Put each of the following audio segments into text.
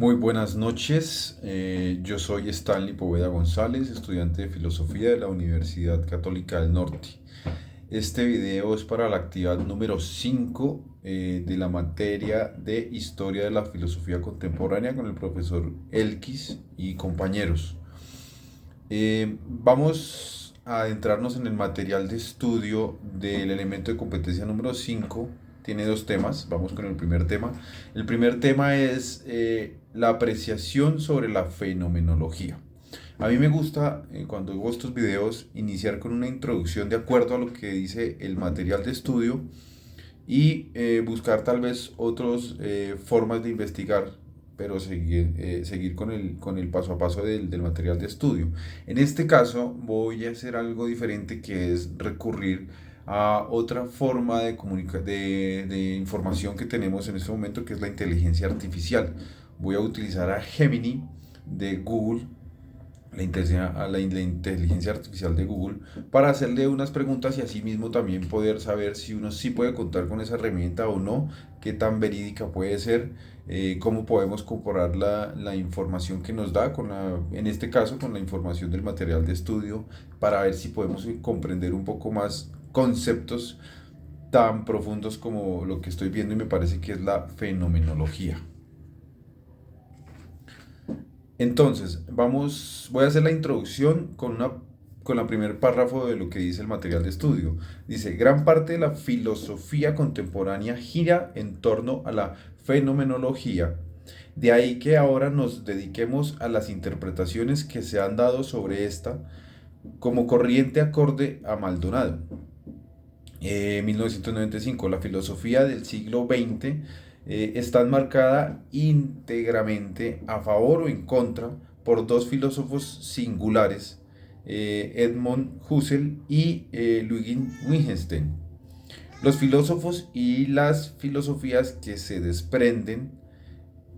Muy buenas noches, yo soy Stanley Poveda González, estudiante de Filosofía de la Universidad Católica del Norte. Este video es para la actividad número 5 de la materia de Historia de la Filosofía Contemporánea con el profesor Elkis y compañeros. Vamos a adentrarnos en el material de estudio del elemento de competencia número 5. Tiene dos temas, vamos con el primer tema. El primer tema es la apreciación sobre la fenomenología. A mí me gusta, cuando hago estos videos, iniciar con una introducción de acuerdo a lo que dice el material de estudio y buscar tal vez otras formas de investigar, pero seguir con el paso a paso del material de estudio. En este caso voy a hacer algo diferente, que es recurrir a otra forma de información que tenemos en este momento, que es la inteligencia artificial. Voy a utilizar a Gemini de Google, la inteligencia artificial de Google, para hacerle unas preguntas y así mismo también poder saber si uno sí puede contar con esa herramienta o no, qué tan verídica puede ser, cómo podemos comparar la información que nos da en este caso, con la información del material de estudio, para ver si podemos comprender un poco más conceptos tan profundos como lo que estoy viendo, y me parece que es la fenomenología. Entonces, voy a hacer la introducción con la primer párrafo de lo que dice el material de estudio. Dice: gran parte de la filosofía contemporánea gira en torno a la fenomenología. De ahí que ahora nos dediquemos a las interpretaciones que se han dado sobre esta como corriente acorde a Maldonado. 1995, la filosofía del siglo XX está enmarcada íntegramente a favor o en contra por dos filósofos singulares, Edmund Husserl y Ludwig Wittgenstein. Los filósofos y las filosofías que se desprenden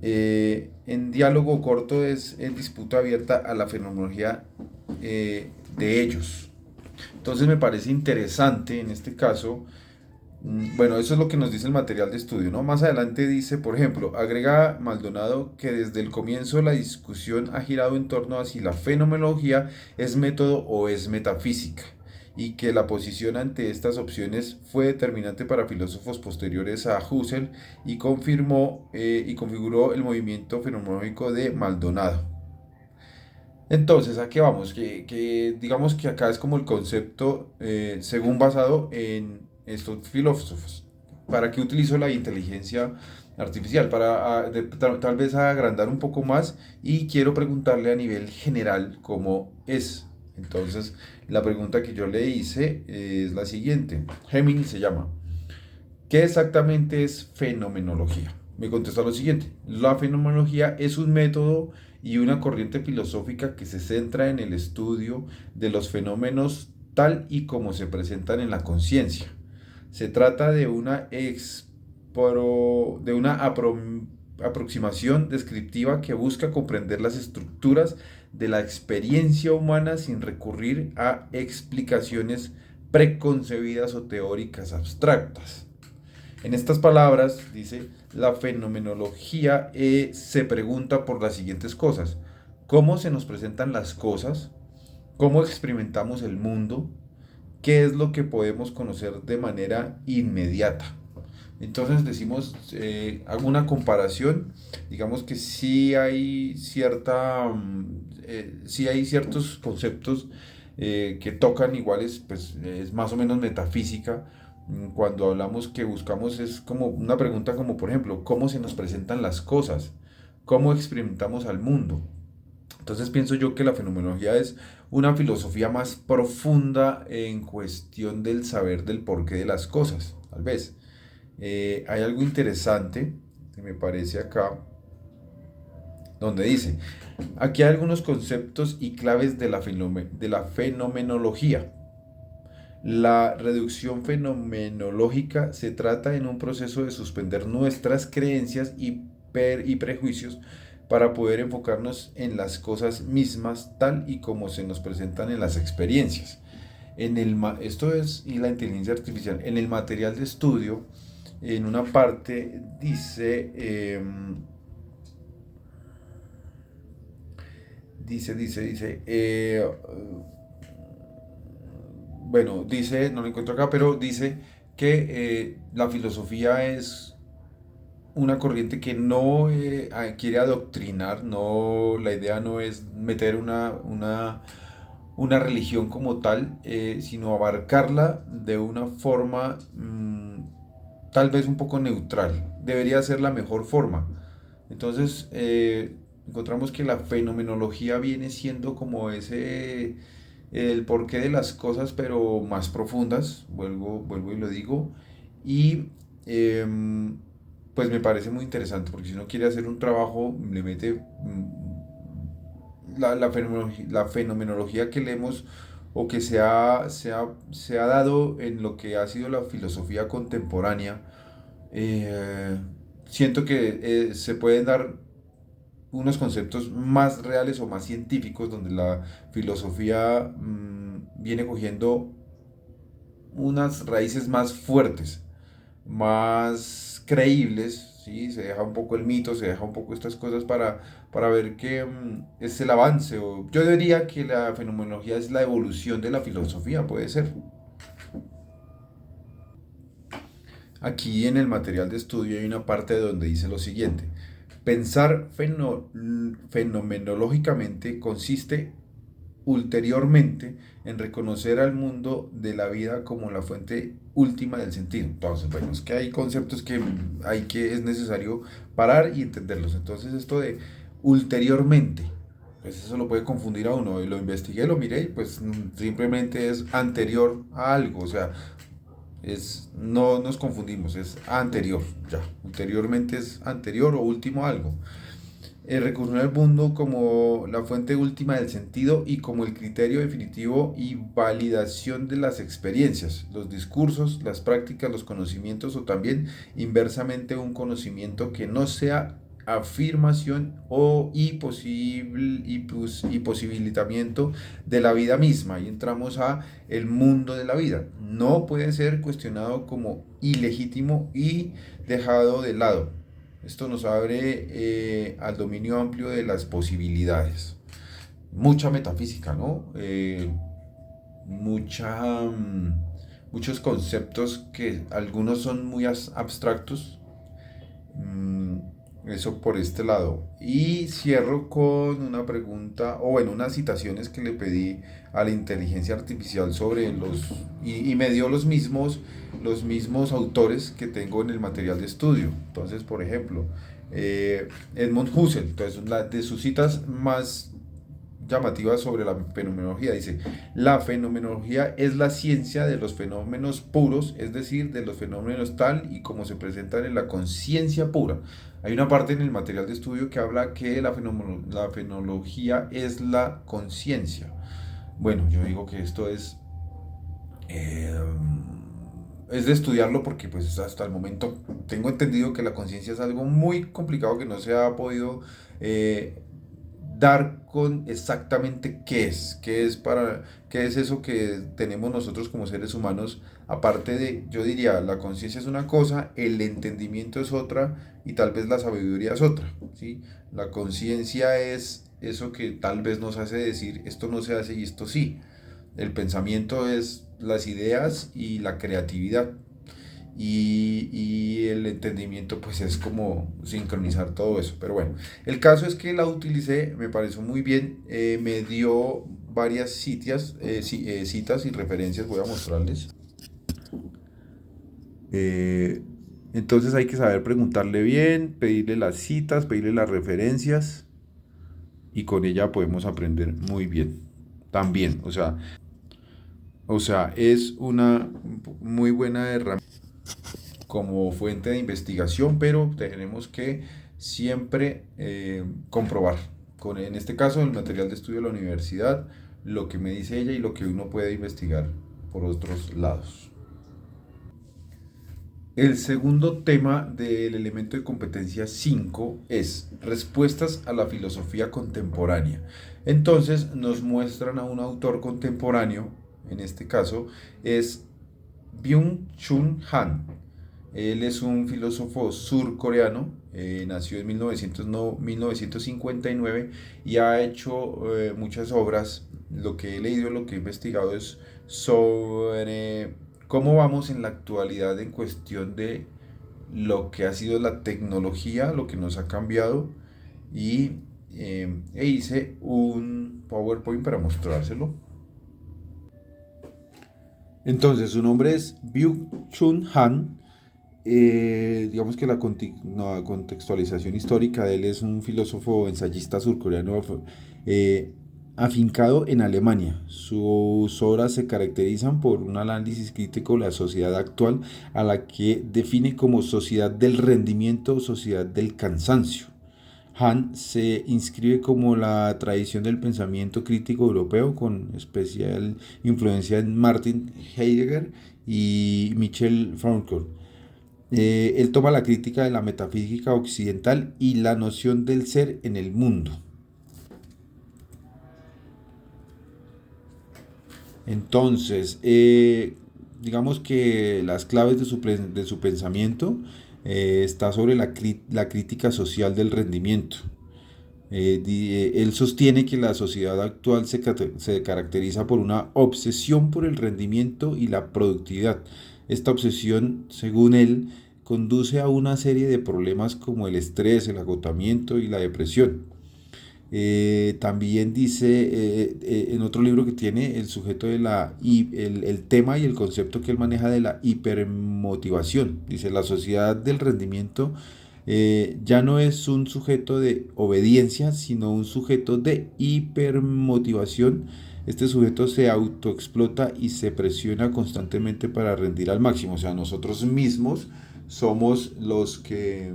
en diálogo corto es en disputa abierta a la fenomenología de ellos. Entonces me parece interesante en este caso. Bueno, eso es lo que nos dice el material de estudio, ¿no? Más adelante dice, por ejemplo, agrega Maldonado que desde el comienzo la discusión ha girado en torno a si la fenomenología es método o es metafísica, y que la posición ante estas opciones fue determinante para filósofos posteriores a Husserl y configuró el movimiento fenomenológico de Maldonado. Entonces, ¿a qué vamos? Digamos que acá es como el concepto según basado en estos filósofos. ¿Para qué utilizo la inteligencia artificial? Para tal vez agrandar un poco más, y quiero preguntarle a nivel general cómo es. Entonces, la pregunta que yo le hice es la siguiente. Gemini se llama: ¿qué exactamente es fenomenología? Me contesta lo siguiente: la fenomenología es un método y una corriente filosófica que se centra en el estudio de los fenómenos tal y como se presentan en la conciencia. Se trata de una aproximación descriptiva que busca comprender las estructuras de la experiencia humana sin recurrir a explicaciones preconcebidas o teóricas abstractas. En estas palabras, dice, la fenomenología se pregunta por las siguientes cosas: ¿cómo se nos presentan las cosas? ¿Cómo experimentamos el mundo? ¿Qué es lo que podemos conocer de manera inmediata? Entonces decimos, hago una comparación, digamos que sí hay ciertos conceptos que tocan iguales, pues es más o menos metafísica. Cuando hablamos que buscamos, es como una pregunta como, por ejemplo, ¿cómo se nos presentan las cosas? ¿Cómo experimentamos al mundo? Entonces pienso yo que la fenomenología es una filosofía más profunda en cuestión del saber del porqué de las cosas, tal vez. Hay algo interesante que me parece acá, donde dice: aquí hay algunos conceptos y claves de la fenomenología. La reducción fenomenológica se trata en un proceso de suspender nuestras creencias y prejuicios para poder enfocarnos en las cosas mismas tal y como se nos presentan en las experiencias. Esto es y la inteligencia artificial. En el material de estudio, en una parte dice, bueno, dice, no lo encuentro acá, pero dice que la filosofía es una corriente que no quiere adoctrinar, no, la idea no es meter una religión como tal, sino abarcarla de una forma tal vez un poco neutral. Debería ser la mejor forma. Entonces, encontramos que la fenomenología viene siendo como ese, el porqué de las cosas, pero más profundas, vuelvo y lo digo, y pues me parece muy interesante, porque si uno quiere hacer un trabajo, le mete la fenomenología que leemos o que se ha dado en lo que ha sido la filosofía contemporánea. eh, Siento que se pueden dar unos conceptos más reales o más científicos, donde la filosofía viene cogiendo unas raíces más fuertes, más creíbles, ¿sí? Se deja un poco el mito, se deja un poco estas cosas para ver qué es el avance. O, yo diría que la fenomenología es la evolución de la filosofía, puede ser. Aquí en el material de estudio hay una parte donde dice lo siguiente. Pensar fenomenológicamente consiste ulteriormente en reconocer al mundo de la vida como la fuente última del sentido. Entonces, bueno, es que hay conceptos que es necesario parar y entenderlos. Entonces, esto de ulteriormente, pues eso lo puede confundir a uno. Y lo investigué, lo miré y pues simplemente es anterior a algo. O sea, no nos confundimos, es anterior, ya. Ulteriormente es anterior o último a algo. Reconocer al mundo como la fuente última del sentido y como el criterio definitivo y validación de las experiencias, los discursos, las prácticas, los conocimientos, o también inversamente un conocimiento que no sea afirmación y posibilitamiento de la vida misma. Y entramos a el mundo de la vida. No puede ser cuestionado como ilegítimo y dejado de lado. Esto nos abre al dominio amplio de las posibilidades. Mucha metafísica, ¿no? Muchos conceptos que algunos son muy abstractos. Mm, Eso por este lado. Y cierro con una pregunta, o bueno, unas citaciones que le pedí a la inteligencia artificial sobre y me dio los mismos autores que tengo en el material de estudio. Entonces, por ejemplo, Edmund Husserl, entonces, una de sus citas más llamativa sobre la fenomenología. Dice, la fenomenología es la ciencia de los fenómenos puros, es decir, de los fenómenos tal y como se presentan en la conciencia pura. Hay una parte en el material de estudio que habla que la fenomenología es la conciencia. Bueno, yo digo que esto eh, es de estudiarlo, porque pues hasta el momento tengo entendido que la conciencia es algo muy complicado que no se ha podido eh, dar con exactamente qué es eso que tenemos nosotros como seres humanos, aparte de, yo diría, la conciencia es una cosa, el entendimiento es otra y tal vez la sabiduría es otra, ¿sí? La conciencia es eso que tal vez nos hace decir esto no se hace y esto sí. El pensamiento es las ideas y la creatividad. Y el entendimiento pues es como sincronizar todo eso. Pero bueno, el caso es que la utilicé, me pareció muy bien, me dio varias citas y referencias, voy a mostrarles. Eh, entonces hay que saber preguntarle bien, pedirle las citas, pedirle las referencias, y con ella podemos aprender muy bien. También, o sea, es una muy buena herramienta como fuente de investigación, pero tenemos que siempre comprobar, en este caso el material de estudio de la universidad, lo que me dice ella y lo que uno puede investigar por otros lados. El segundo tema del elemento de competencia 5 es respuestas a la filosofía contemporánea. Entonces nos muestran a un autor contemporáneo, en este caso es Byung-Chul Han. Él es un filósofo surcoreano, nació en 1959 y ha hecho muchas obras. Lo que he leído, lo que he investigado es sobre cómo vamos en la actualidad en cuestión de lo que ha sido la tecnología, lo que nos ha cambiado y hice un PowerPoint para mostrárselo. Entonces, su nombre es Byung-Chul Han. Digamos que la contextualización histórica de él: es un filósofo ensayista surcoreano eh, afincado en Alemania. Sus obras se caracterizan por un análisis crítico de la sociedad actual, a la que define como sociedad del rendimiento o sociedad del cansancio. Han se inscribe como la tradición del pensamiento crítico europeo, con especial influencia en Martin Heidegger y Michel Foucault. Él toma la crítica de la metafísica occidental y la noción del ser en el mundo. Entonces, digamos que las claves de su pensamiento está sobre la crítica social del rendimiento. Él sostiene que la sociedad actual se caracteriza por una obsesión por el rendimiento y la productividad. Esta obsesión, según él, conduce a una serie de problemas como el estrés, el agotamiento y la depresión. También dice en otro libro que tiene, el sujeto de el tema y el concepto que él maneja de la hipermotivación. Dice: la sociedad del rendimiento ya no es un sujeto de obediencia, sino un sujeto de hipermotivación. Este sujeto se autoexplota y se presiona constantemente para rendir al máximo. O sea, nosotros mismos somos los que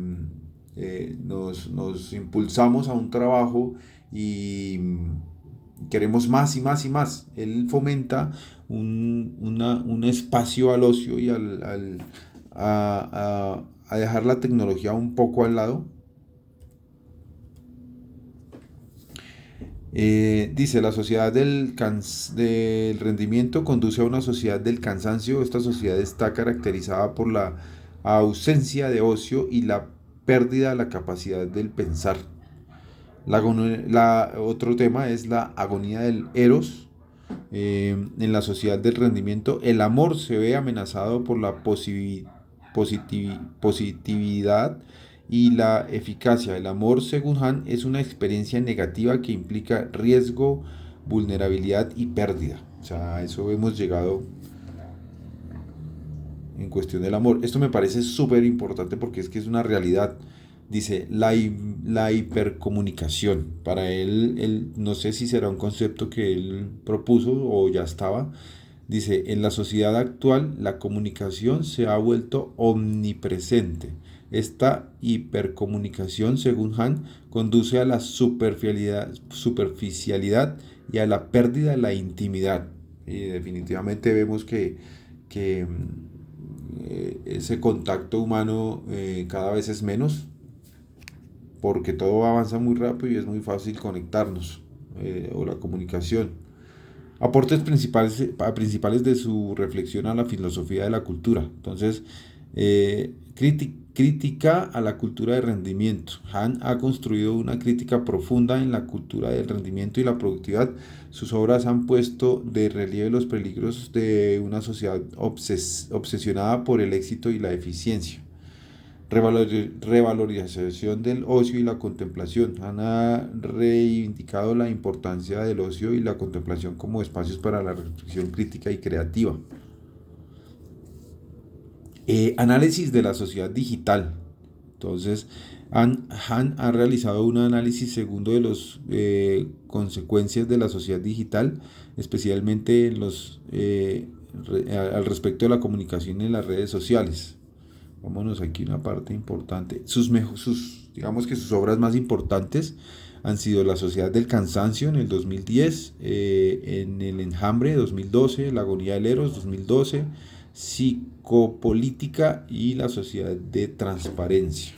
nos impulsamos a un trabajo y queremos más y más y más. Él fomenta un espacio al ocio y a dejar la tecnología un poco al lado. Dice: la sociedad del rendimiento conduce a una sociedad del cansancio. Esta sociedad está caracterizada por la ausencia de ocio y la pérdida de la capacidad del pensar. Otro tema es la agonía del eros. En la sociedad del rendimiento, el amor se ve amenazado por la positividad y la eficacia. El amor, según Han, es una experiencia negativa que implica riesgo, vulnerabilidad y pérdida. O sea, a eso hemos llegado en cuestión del amor. Esto me parece súper importante porque es que es una realidad. Dice: la hipercomunicación. Para él, no sé si será un concepto que él propuso o ya estaba. Dice: en la sociedad actual, la comunicación se ha vuelto omnipresente. Esta hipercomunicación, según Han, conduce a la superficialidad y a la pérdida de la intimidad. Y definitivamente vemos que ese contacto humano cada vez es menos, porque todo avanza muy rápido y es muy fácil conectarnos, o la comunicación. Aportes principales de su reflexión a la filosofía de la cultura. Entonces, crítica a la cultura de rendimiento. Han ha construido una crítica profunda en la cultura del rendimiento y la productividad. Sus obras han puesto de relieve los peligros de una sociedad obsesionada por el éxito y la eficiencia. Revalorización del ocio y la contemplación. Han reivindicado la importancia del ocio y la contemplación como espacios para la reflexión crítica y creativa. Análisis de la sociedad digital. Entonces, Han ha realizado un análisis segundo de las consecuencias de la sociedad digital, especialmente al respecto de la comunicación en las redes sociales. Vámonos aquí una parte importante. Digamos que sus obras más importantes han sido La sociedad del cansancio en el 2010, en El enjambre 2012, La agonía del eros 2012, Psicopolítica y La sociedad de transparencia.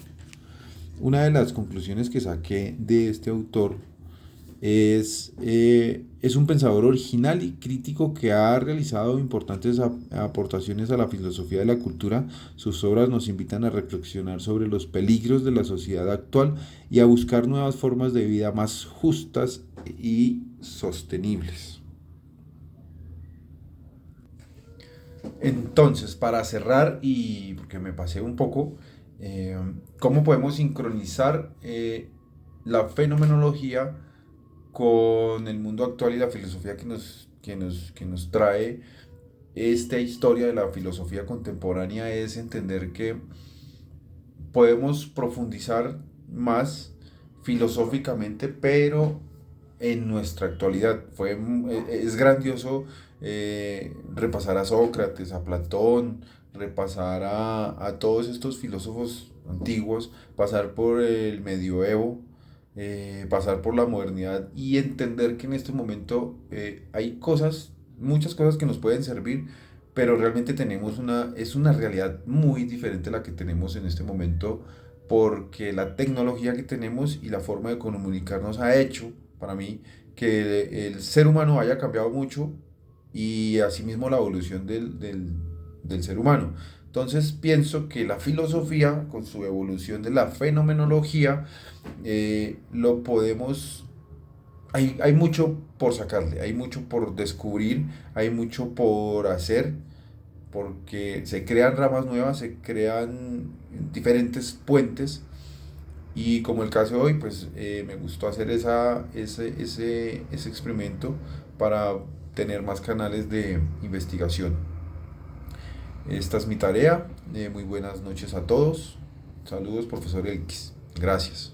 Una de las conclusiones que saqué de este autor Es un pensador original y crítico que ha realizado importantes aportaciones a la filosofía de la cultura. Sus obras nos invitan a reflexionar sobre los peligros de la sociedad actual y a buscar nuevas formas de vida más justas y sostenibles. Entonces, para cerrar, y porque me pasé un poco, eh, ¿cómo podemos sincronizar la fenomenología con el mundo actual y la filosofía que nos trae esta historia de la filosofía contemporánea? Es entender que podemos profundizar más filosóficamente, pero en nuestra actualidad. Es grandioso repasar a Sócrates, a Platón, repasar a todos estos filósofos antiguos, pasar por el medioevo, pasar por la modernidad y entender que en este momento hay cosas, muchas cosas que nos pueden servir, pero realmente es una realidad muy diferente a la que tenemos en este momento, porque la tecnología que tenemos y la forma de comunicarnos ha hecho, para mí, que el ser humano haya cambiado mucho y asimismo la evolución del ser humano. Entonces pienso que la filosofía, con su evolución de la fenomenología, lo podemos hay mucho por sacarle, hay mucho por descubrir, hay mucho por hacer, porque se crean ramas nuevas, se crean diferentes puentes y como el caso de hoy, pues me gustó hacer ese experimento para tener más canales de investigación. Esta es mi tarea. Muy buenas noches a todos. Saludos, profesor Elkis. Gracias.